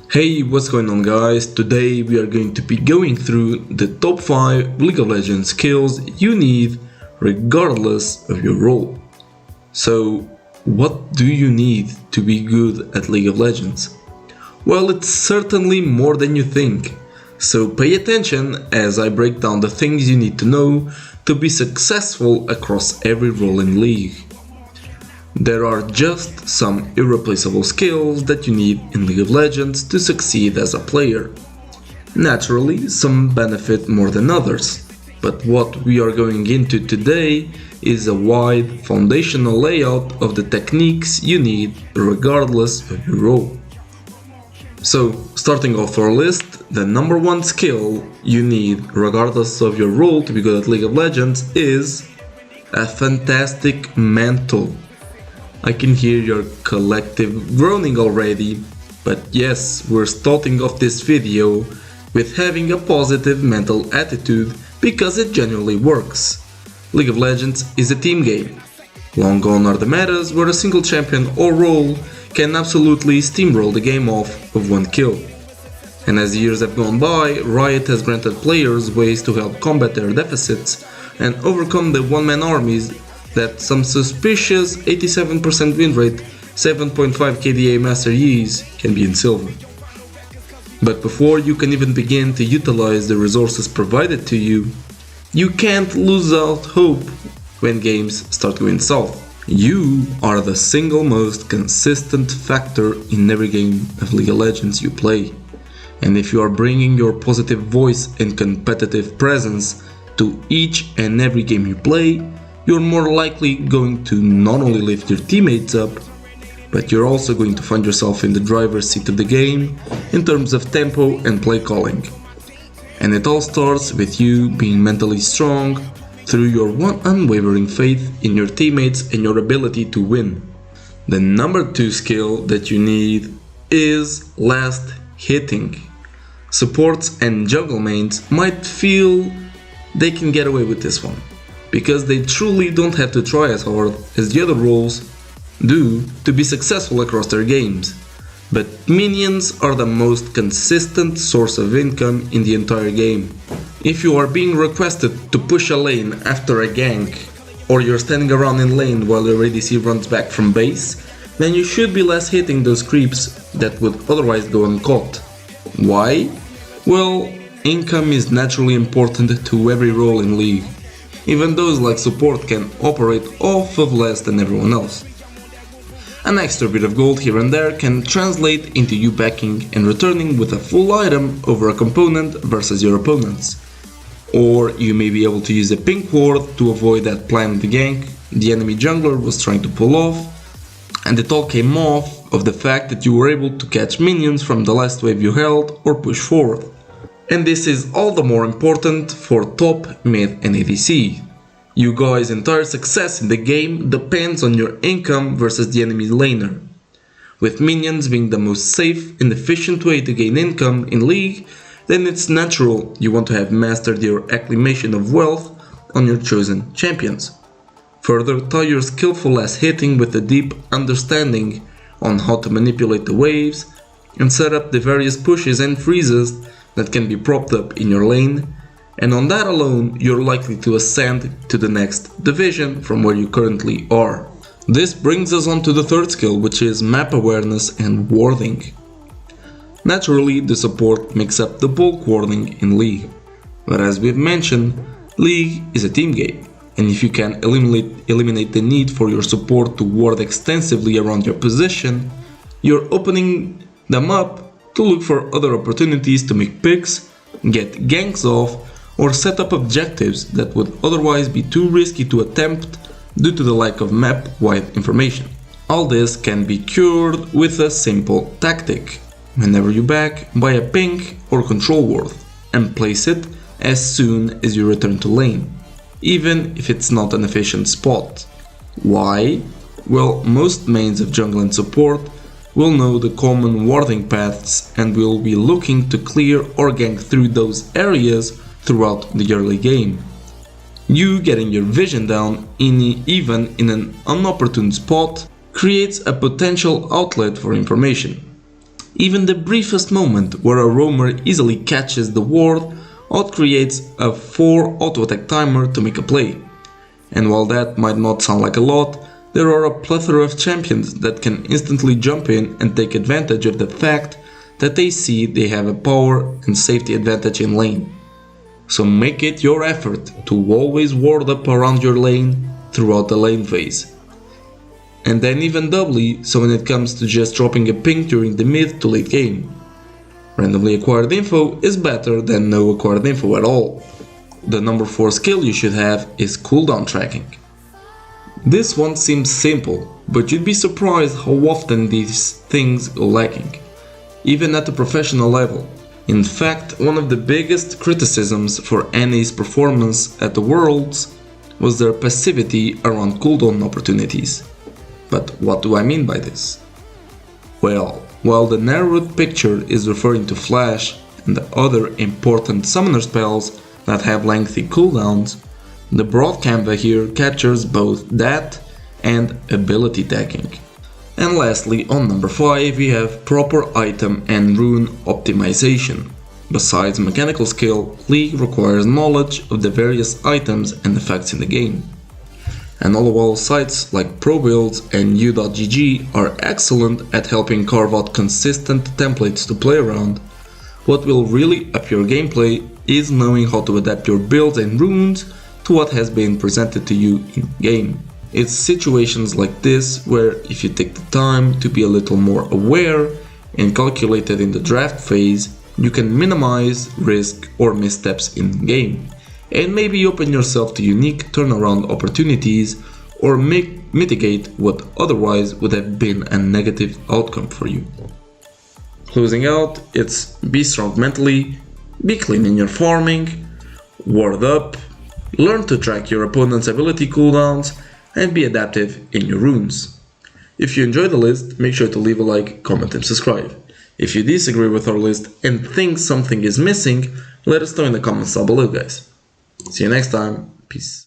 Hey, what's going on guys? Today we are going to be going through the top 5 League of Legends skills you need regardless of your role. So, what do you need to be good at League of Legends? Well, it's certainly more than you think. So pay attention as I break down the things you need to know to be successful across every role in League. There are just some irreplaceable skills that you need in League of Legends to succeed as a player. Naturally, some benefit more than others, but what we are going into today is a wide foundational layout of the techniques you need regardless of your role. So, starting off our list, the number 1 skill you need regardless of your role to be good at League of Legends is a fantastic mantle. I can hear your collective groaning already, but yes, we're starting off this video with having a positive mental attitude because it genuinely works. League of Legends is a team game. Long gone are the metas where a single champion or role can absolutely steamroll the game off of one kill. And as years have gone by, Riot has granted players ways to help combat their deficits and overcome the one-man armies that some suspicious 87% win rate, 7.5 KDA Master Yis can be in silver. But before you can even begin to utilize the resources provided to you, you can't lose out hope when games start going south. You are the single most consistent factor in every game of League of Legends you play. And if you are bringing your positive voice and competitive presence to each and every game you play, you're more likely going to not only lift your teammates up, but you're also going to find yourself in the driver's seat of the game in terms of tempo and play calling. And it all starts with you being mentally strong through your one unwavering faith in your teammates and your ability to win. The number 2 skill that you need is last hitting. Supports and jungle mains might feel they can get away with this one, because they truly don't have to try as hard as the other roles do to be successful across their games. But minions are the most consistent source of income in the entire game. If you are being requested to push a lane after a gank, or you're standing around in lane while your ADC runs back from base, then you should be less hitting those creeps that would otherwise go uncaught. Why? Well, income is naturally important to every role in League. Even those like support can operate off of less than everyone else. An extra bit of gold here and there can translate into you backing and returning with a full item over a component versus your opponents. Or you may be able to use a pink ward to avoid that planned gank the enemy jungler was trying to pull off, and it all came off of the fact that you were able to catch minions from the last wave you held or push forward. And this is all the more important for top, mid and ADC. You guys' entire success in the game depends on your income versus the enemy's laner. With minions being the most safe and efficient way to gain income in League, then it's natural you want to have mastered your acclimation of wealth on your chosen champions. Further, tie your skillful last hitting with a deep understanding on how to manipulate the waves and set up the various pushes and freezes that can be propped up in your lane, and on that alone you're likely to ascend to the next division from where you currently are. This brings us on to the 3rd skill, which is map awareness and warding. Naturally, the support makes up the bulk warding in League, but as we've mentioned, League is a team game, and if you can eliminate the need for your support to ward extensively around your position, you're opening them up to look for other opportunities to make picks, get ganks off, or set up objectives that would otherwise be too risky to attempt due to the lack of map-wide information. All this can be cured with a simple tactic. Whenever you back, buy a pink or control ward and place it as soon as you return to lane, even if it's not an efficient spot. Why? Well, most mains of jungle and support will know the common warding paths and will be looking to clear or gank through those areas throughout the early game. You getting your vision down even in an inopportune spot creates a potential outlet for information. Even the briefest moment where a roamer easily catches the ward outcreates a 4 auto-attack timer to make a play. And while that might not sound like a lot, there are a plethora of champions that can instantly jump in and take advantage of the fact that they see they have a power and safety advantage in lane. So make it your effort to always ward up around your lane throughout the lane phase. And then even doubly so when it comes to just dropping a ping during the mid to late game. Randomly acquired info is better than no acquired info at all. The number 4 skill you should have is Cooldown Tracking. This one seems simple, but you'd be surprised how often these things go lacking, even at the professional level. In fact, one of the biggest criticisms for NA's performance at the Worlds was their passivity around cooldown opportunities. But what do I mean by this? Well, while the narrowed picture is referring to Flash and the other important summoner spells that have lengthy cooldowns, the broad canva here captures both that and ability tagging. And lastly, on number 5 we have proper item and rune optimization. Besides mechanical skill, League requires knowledge of the various items and effects in the game. And all while sites like ProBuilds and U.GG are excellent at helping carve out consistent templates to play around, what will really up your gameplay is knowing how to adapt your builds and runes to what has been presented to you in game. It's situations like this where if you take the time to be a little more aware and calculated in the draft phase, you can minimize risk or missteps in game, and maybe open yourself to unique turnaround opportunities or mitigate what otherwise would have been a negative outcome for you. Closing out, it's be strong mentally, be clean in your farming, ward up, learn to track your opponent's ability cooldowns, and be adaptive in your runes. If you enjoy the list, make sure to leave a like, comment and subscribe. If you disagree with our list and think something is missing, let us know in the comments down below, guys. See you next time. Peace.